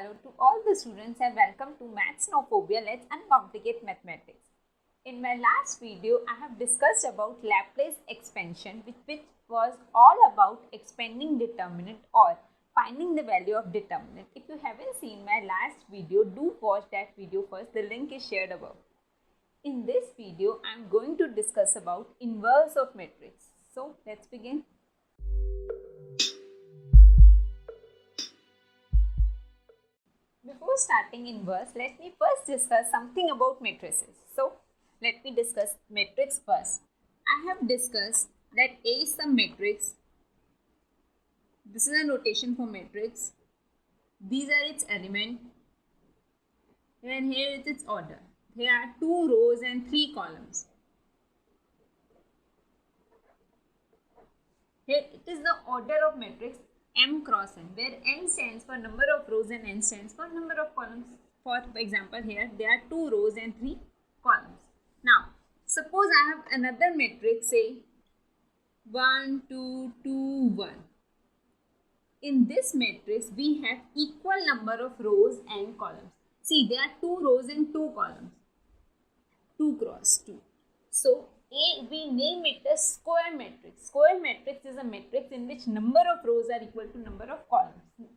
hello to all the students and welcome to Maths No Phobia. Let's uncomplicate mathematics. In my last video, I have discussed about Laplace expansion, which was all about expanding determinant or finding the value of determinant. If you haven't seen my last video, do watch that video first. The link is shared above. In this video, I am going to discuss about inverse of matrix. So let's begin. Before starting inverse, let me first discuss something about matrices. So, let me discuss matrix first. I have discussed that A is some matrix. This is a notation for matrix. These are its elements. And here is its order. Here are 2 rows and 3 columns. Here it is the order of matrix M cross N, where M stands for number of rows and N stands for number of columns. For example, here there are 2 rows and 3 columns. Now, suppose I have another matrix, say 1, 2, 2, 1. In this matrix, we have equal number of rows and columns. See, there are 2 rows and 2 columns. 2 cross 2. So, we name it as square matrix. Square matrix is a matrix in which number of rows are equal to number of columns.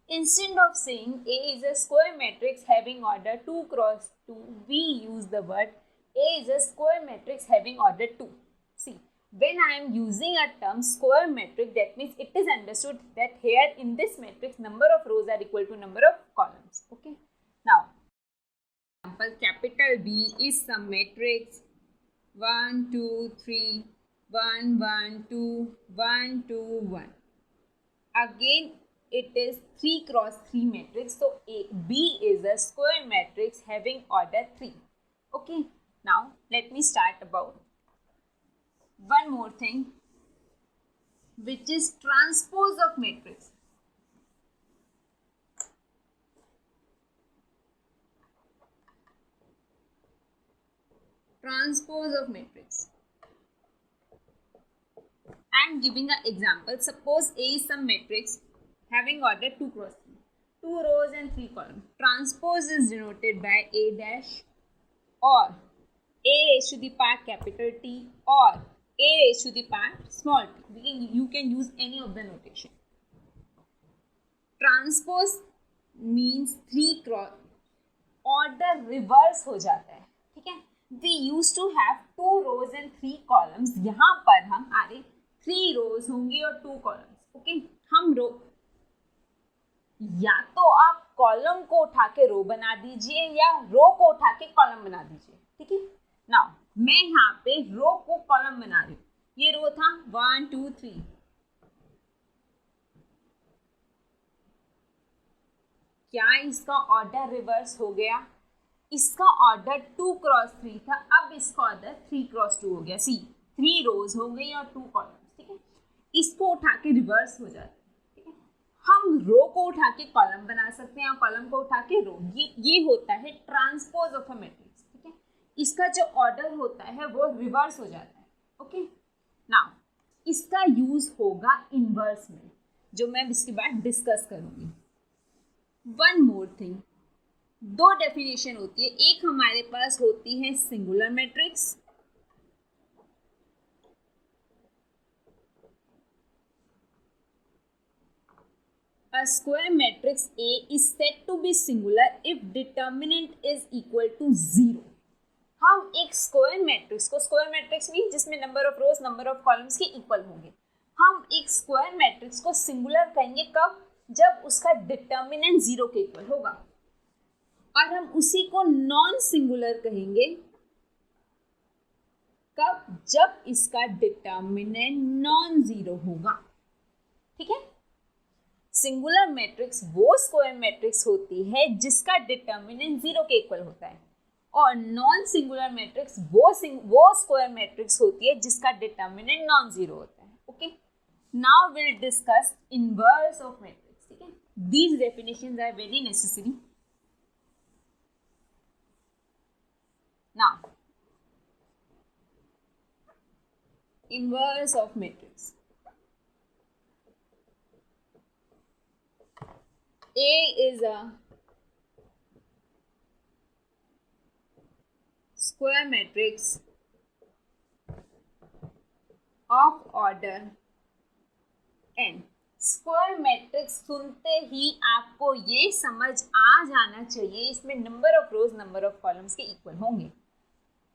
Instead of saying A is a square matrix having order 2 cross 2, we use the word A is a square matrix having order 2. See, when I am using a term square matrix, that means it is understood that here in this matrix, number of rows are equal to number of columns. Okay. Now, example, capital B is some matrix 1, 2, 3, 1, 1, 2, 1, 2, 1. Again, it is 3 cross 3 matrix. So, B is a square matrix having order 3. Okay. Now, let me start about one more thing, which is transpose of matrix. Transpose of matrix. I am giving an example. Suppose A is some matrix having order 2 cross 3. 2 rows and 3 columns. Transpose is denoted by A dash or A raised to the power capital T or A raised to the power small t. You can use any of the notation. Transpose means 3 cross. Order reverse हो जाता है. ठीक है. We used to have 2 rows and 3 columns. यहाँ पर हमारे 3 rows होंगे और 2 columns. Okay? हम या तो आप कॉलम को उठा के रो बना दीजिए या रो को उठा के कॉलम बना दीजिए. ठीक है. नाउ मैं यहाँ पे रो को कॉलम बना रही हूँ. ये रो था 1, 2, 3. क्या इसका ऑर्डर रिवर्स हो गया? इसका ऑर्डर 2 क्रॉस 3 था. अब इसका ऑर्डर 3 क्रॉस 2 हो गया. सी 3 रोज हो गई और 2 कॉलम्स. ठीक है. इसको उठा के रिवर्स हो जाता है. ठीक है. हम रो को उठा के कॉलम बना सकते हैं और कॉलम को उठा के रो. ये होता है ट्रांसपोज ऑफ अ मैट्रिक्स. ठीक है. इसका जो ऑर्डर होता है वो रिवर्स हो जाता है. ओके. नाउ इसका यूज होगा इनवर्स में, जो मैं इसके बाद डिस्कस करूंगी. वन मोर थिंग, 2 डेफिनेशन होती है. एक हमारे पास होती है singular matrix, a square matrix A is said to be singular if determinant is equal to 0. हम एक स्क्वायर मैट्रिक्स को, स्क्वायर मैट्रिक्स मीन जिसमें number of rows number of columns के इक्वल होंगे, हम एक स्क्वायर मैट्रिक्स को सिंगुलर कहेंगे कब? जब उसका डिटर्मिनेंट 0 के इक्वल होगा. और हम उसी को नॉन सिंगुलर कहेंगे कब? जब इसका डिटर्मिनेंट नॉन 0 होगा. ठीक है. सिंगुलर मैट्रिक्स वो स्क्वायर मैट्रिक्स होती है जिसका डिटर्मिनेंट 0 के इक्वल होता है, और नॉन सिंगुलर मैट्रिक्स वो स्क्वायर मैट्रिक्स होती है जिसका डिटर्मिनेंट नॉन 0 होता है. Okay. Now will discuss inverse of matrix. ठीक है. These definitions are very necessary. Now, inverse of matrix. A is a square matrix of order n। Square matrix सुनते ही आपको ये समझ आ जाना चाहिए इसमें number of rows number of columns के इक्वल होंगे।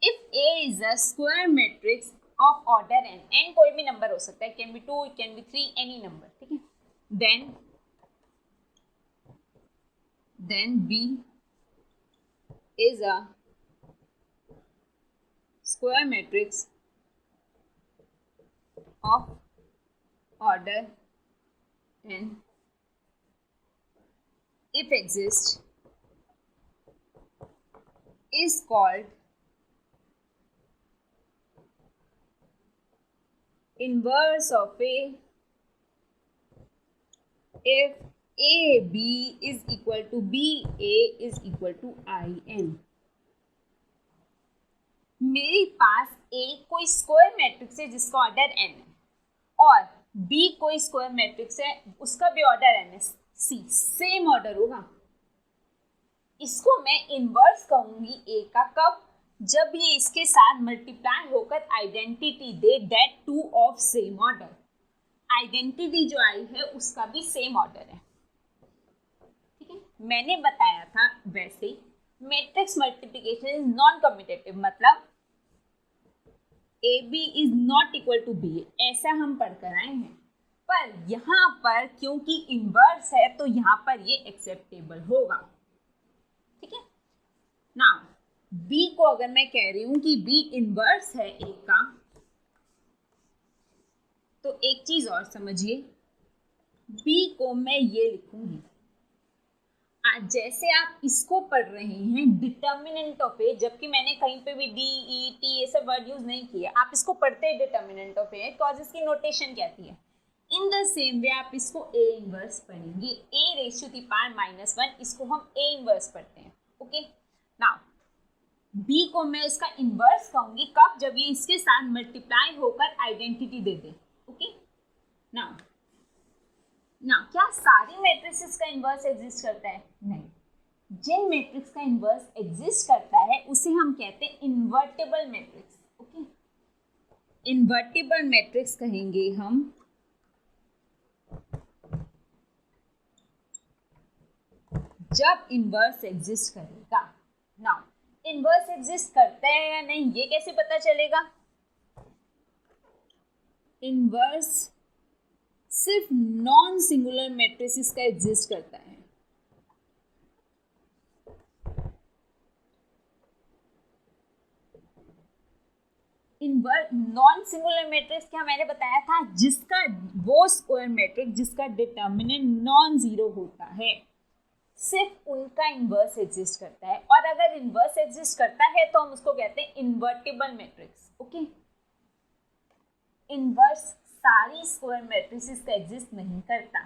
If A is a square matrix of order n, n कोई भी नंबर हो सकता है, can be 2, it can be 3, any number, ठीक है। then B is a square matrix of order n if exist is called inverse of A if AB is equal to BA is equal to IN। मेरे पास A कोई square matrix है जिसका order n है और B कोई square matrix है उसका भी ऑर्डर n है, C सेम ऑर्डर होगा। इसको मैं इनवर्स कहूंगी A का, कब? जब ये इसके साथ मल्टीप्लाई होकर identity they that two of same order. Identity जो आई है उसका भी सेम ऑर्डर है, ठीक है। मैंने बताया था वैसे matrix multiplication is non commutative, मतलब AB is not equal to BA, ऐसा हम पढ़कर आए हैं। पर यहाँ पर क्योंकि इनवर्स है तो यहाँ पर ये एक्सेप्टेबल होगा, ठीक है। नाउ B को अगर मैं कह रही हूँ कि B इनवर्स है A का, तो एक चीज और समझिए, B को मैं ये लिखूंगी, जैसे आप इसको पढ़ रहे हैं डिटर्मिनेंट ऑफ ए, जबकि मैंने कहीं पे भी डी ई टी ये सब वर्ड यूज नहीं किया, आप इसको पढ़ते हैं डिटर्मिनेंट ऑफ ए, कॉज इसकी नोटेशन क्या थी। इन द सेम वे आप इसको ए इनवर्स पढ़ेंगे, ए रेज़ टू द पावर -1, इसको हम ए इनवर्स पढ़ते हैं, ओके। नाउ बी को मैं इसका इनवर्स कहूंगी कब? जब ये इसके साथ मल्टीप्लाई होकर आइडेंटिटी दे दे, ओके। नाउ क्या सारी मैट्रिसेस का इनवर्स एग्जिस्ट करता है? नहीं। जिन मैट्रिक्स का इनवर्स एग्जिस्ट करता है उसे हम कहते हैं invertible matrix, okay. Invertible matrix कहेंगे हम जब इनवर्स एग्जिस्ट करेगा। नाउ इनवर्स एग्जिस्ट करता है या नहीं ये कैसे पता चलेगा? इनवर्स सिर्फ नॉन सिंगुलर मैट्रिसेस का एग्जिस्ट करता है। इनवर्स नॉन सिंगुलर मैट्रिक्स क्या मैंने बताया था? जिसका वो स्क्वायर मैट्रिक्स जिसका डिटर्मिनेंट नॉन जीरो होता है, सिर्फ उनका इनवर्स एग्जिस्ट करता है। और अगर इनवर्स एग्जिस्ट करता है तो हम उसको कहते हैं इन्वर्टिबल मैट्रिक्स, ओके। इनवर्स सारी स्क्वायर मैट्रिसेस का एग्जिस्ट नहीं करता।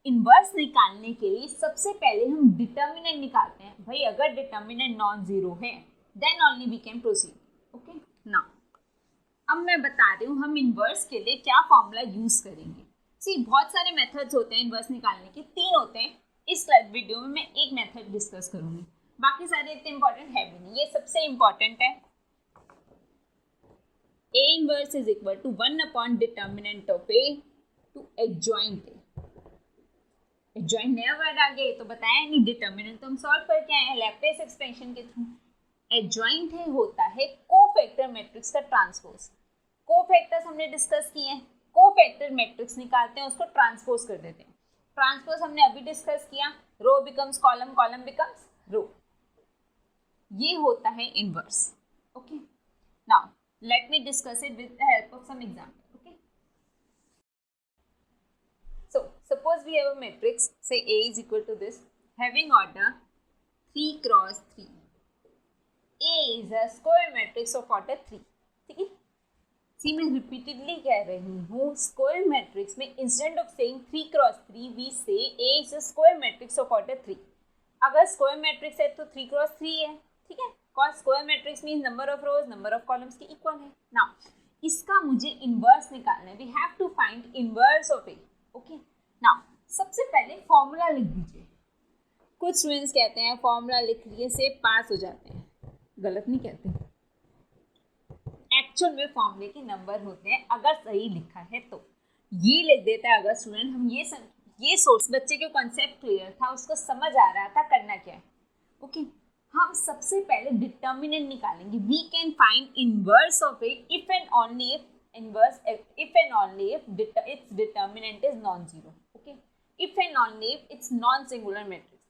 इनवर्स निकालने के लिए सबसे पहले हम डिटर्मिनेंट निकालते हैं। भाई अगर डिटर्मिनेंट नॉन जीरो है then only we can proceed, okay. Now अब मैं बता रही हूँ हम इनवर्स के लिए क्या फॉर्मूला यूज करेंगे। सी बहुत सारे मेथड्स होते हैं इनवर्स निकालने के, 3 होते हैं। इस वीडियो में मैं एक मेथड डिस्कस करूंगी, बाकी सारे इतने इंपॉर्टेंट है भी नहीं। ये सबसे इंपॉर्टेंट है, A inverse is equal to 1 upon determinant of A to adjoint A। adjoint नया वर्ड आ गया, तो बताया नहीं, डिटर्मिनेंट तो हम सॉल्व करके आए हैं लैप्लेस एक्सपेंशन के थ्रू। adjoint है होता है कोफैक्टर मैट्रिक्स का ट्रांसपोज। कोफैक्टर्स हमने डिस्कस किए हैं, कोफैक्टर मैट्रिक्स निकालते हैं उसको ट्रांसपोज कर देते हैं। ट्रांसपोज हमने अभी डिस्कस किया, रो बिकम्स कॉलम, कॉलम बिकम्स रो। ये होता है inverse, okay. Now let me discuss it with the help of some example, okay? So suppose we have a matrix, say A is equal to this, having order 3 cross 3। A is a square matrix of order 3, ठीक है। See मैं repeatedly कह रही हूँ, square matrix में instead of saying 3 cross 3 we say A is a square matrix of order 3। अगर square matrix है तो 3 cross 3 है, ठीक है। Cause square matrix means number of rows, number of columns के इक्वल है। Now इसका मुझे इनवर्स निकालना है, we have to find inverse of A, okay? Now सबसे पहले फॉर्मूला लिख दीजिए। कुछ स्टूडेंट्स कहते हैं फॉर्मूला लिख लिए से पास हो जाते हैं, गलत नहीं कहते। एक्चुअल में फॉर्मूले के नंबर होते हैं अगर सही लिखा है तो। ये लिख देता है अगर स्टूडेंट हम ये सोर्स, बच्चे के कॉन्सेप्ट क्लियर था, उसको समझ आ रहा था करना क्या है। ओके, हम सबसे पहले डिटर्मिनेंट निकालेंगे। We can find inverse of it if and only if its determinant is non-zero. Okay, if and only if it's non-singular matrix.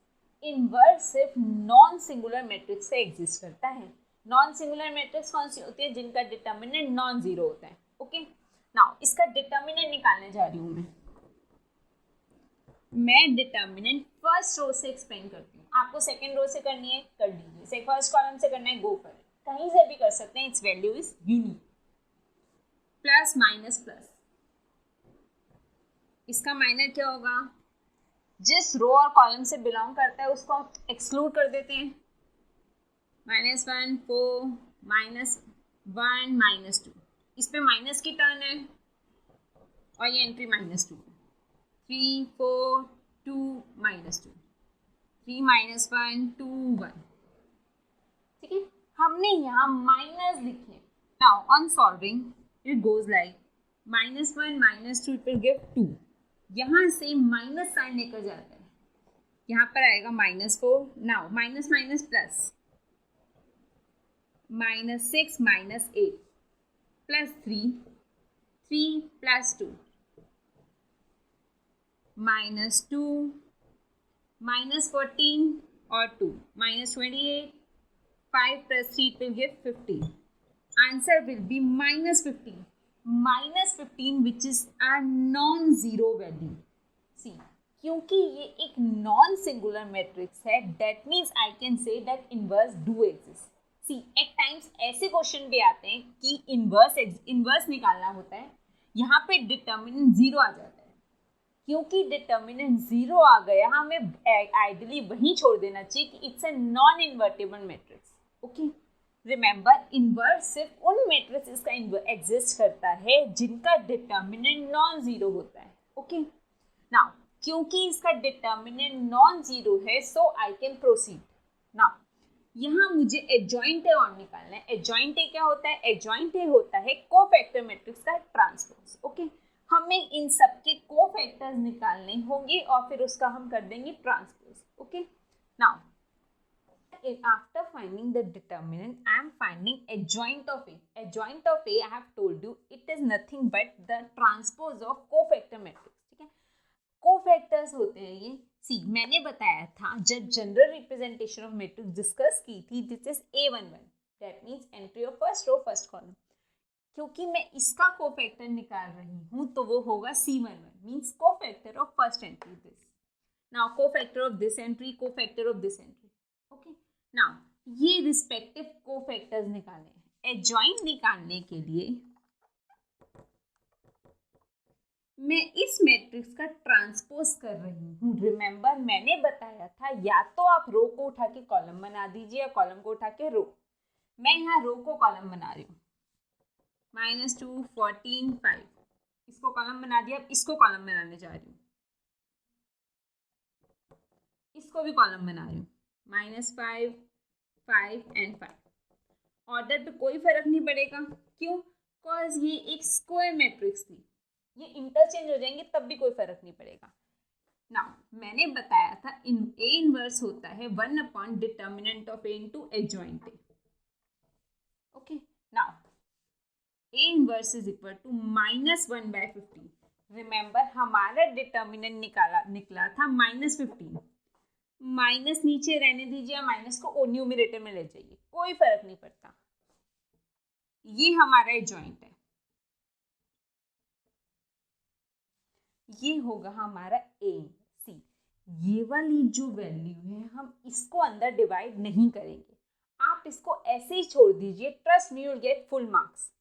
Inverse सिर्फ नॉन सिंगुलर मैट्रिक्स से एग्जिस्ट करता है। नॉन सिंगुलर मैट्रिक्स कौन सी होती है? जिनका determinant non zero होता है। ओके, नाउ इसका डिटर्मिनेंट निकालने जा रही हूँ मैं डिटर्मिनेंट फर्स्ट रो से एक्सपेंड करती हूँ। आपको सेकेंड रो से करनी है कर लीजिए, फर्स्ट कॉलम से करना है गो फॉर इट, कहीं से भी कर सकते हैं। It's value is unique. Plus minus plus, इसका माइनर क्या होगा? जिस रो और कॉलम से बिलोंग करता है उसको हम एक्सक्लूड कर देते हैं। -1 4 -1 -2, इस पे माइनस की टर्न है और ये एंट्री -2, 3 4 2 -2, 3 -1 2 1। ठीक है, हमने यहाँ माइनस लिखे। Now on solving it goes like -1 -2 it will give 2। यहाँ से माइनस साइन लेकर जाता है, यहाँ पर आएगा -4। नाउ माइनस माइनस प्लस, -6 -8 +3 3 +2 -2 -14 और 2 -28, 5 + 3 it will give 15. Answer will be -15. -15 which is a non-zero value. See, क्योंकि ये एक नॉन सिंगुलर मैट्रिक्स है, that means I can say that inverse do exist. See, at times ऐसे question भी आते हैं कि इनवर्स निकालना होता है, यहाँ पे डिटर्मिनेंट 0 आ जाता है। क्योंकि डिटर्मिनेंट 0 आ गया, हमें आइडियली वहीं छोड़ देना चाहिए कि it's a non invertible matrix. Okay, remember inverse सिर्फ उन मैट्रिसेस का एग्जिस्ट करता है जिनका डिटर्मिनेंट नॉन जीरो होता है। ओके, नाउ क्योंकि इसका डिटर्मिनेंट नॉन जीरो है सो आई कैन प्रोसीड। नाउ यहाँ मुझे एडजॉइंट ए और निकालना है। एडजॉइंट ए क्या होता है? एडजॉइंट ए होता है कोफैक्टर मैट्रिक्स का ट्रांसपोज। ओके, हमें इन सब के कोफैक्टर्स निकालने होंगे और फिर उसका हम कर देंगे transpose. Okay, now after finding the determinant, I am finding adjoint of A. Adjoint of A, I have told you, it is nothing but the transpose of cofactor matrix. ठीक है, कोफैक्टर्स होते हैं ये। सी, मैंने बताया था जब general representation of matrix discuss की थी, this is A11, that means entry of first row first column. क्योंकि मैं इसका कोफैक्टर निकाल रही हूँ तो वो होगा C11, means cofactor of first entry this. Now cofactor of this entry, cofactor of this entry. Okay, now ये रिस्पेक्टिव कोफैक्टर्स निकाले हैं। एडजॉइंट निकालने के लिए मैं इस मैट्रिक्स का ट्रांसपोज कर रही हूँ। रिमेंबर मैंने बताया था या तो आप रो को उठा के कॉलम बना दीजिए या कॉलम को उठा के रो। मैं यहाँ रो को कॉलम बना रही हूँ। -2 14 5, इसको कॉलम बना दिया। अब इसको कॉलम बनाने जा रही हूँ, इसको भी कॉलम बना रही हूँ। -5 5 एंड 5। ऑर्डर पे कोई फर्क नहीं पड़ेगा, क्यों? बिकॉज ये एक स्क्वायर मैट्रिक्स थी, ये इंटरचेंज हो जाएंगे तब भी कोई फर्क नहीं पड़ेगा। नाउ मैंने बताया था A इनवर्स होता है 1 determinant of A into adjoint A। Okay, now A inverse is equal to -1/15। Remember हमारा डिटर्मिनेंट निकला था -15। माइनस नीचे रहने दीजिए, माइनस को न्यूमरेटर में ले जाइए, कोई फर्क नहीं पड़ता। ये हमारा एडजॉइंट है, ये होगा हमारा A। सी, ये वाली जो वैल्यू है हम इसको अंदर डिवाइड नहीं करेंगे, आप इसको ऐसे ही छोड़ दीजिए। Trust me, you will get full marks.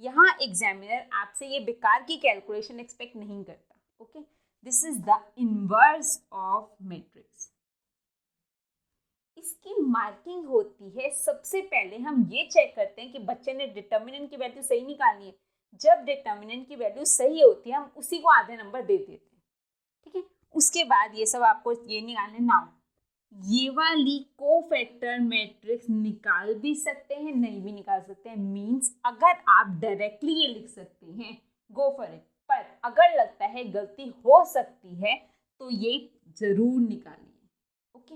यहाँ एग्जामिनर आपसे ये बेकार की कैलकुलेशन एक्सपेक्ट नहीं करता। Okay, this is the inverse of matrix. इसकी मार्किंग होती है, सबसे पहले हम ये चेक करते हैं कि बच्चे ने डिटर्मिनेंट की वैल्यू सही निकालनी है। जब डिटर्मिनेंट की वैल्यू सही होती है हम उसी को आधे नंबर दे देते हैं। ठीक है, उसके बाद ये सब आपको ये निकालने। नाउ ये वाली कोफैक्टर मैट्रिक्स निकाल भी सकते हैं, नहीं भी निकाल सकते हैं। मीन्स अगर आप डायरेक्टली ये लिख सकते हैं, गो फॉर इट, पर अगर लगता है गलती हो सकती है तो ये जरूर निकालिए। ओके,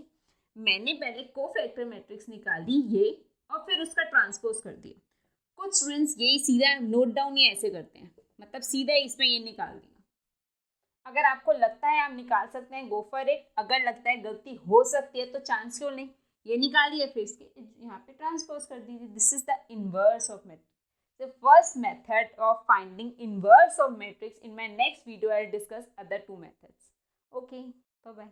मैंने पहले कोफैक्टर मैट्रिक्स निकाली ये, और फिर उसका ट्रांसपोज कर दिया। कुछ स्टूडेंट्स यही सीधा नोट डाउन ये ऐसे करते हैं, मतलब सीधा इसमें ये निकाल दिया। अगर आपको लगता है आप निकाल सकते हैं, गो फॉर इट। अगर लगता है गलती हो सकती है तो चांस क्यों नहीं, ये निकालिए, फिर इसके यहाँ पे ट्रांसपोज कर दीजिए। This is the inverse of matrix, the first method of finding inverse of matrix. In my next video I'll discuss other two methods. Okay, bye bye.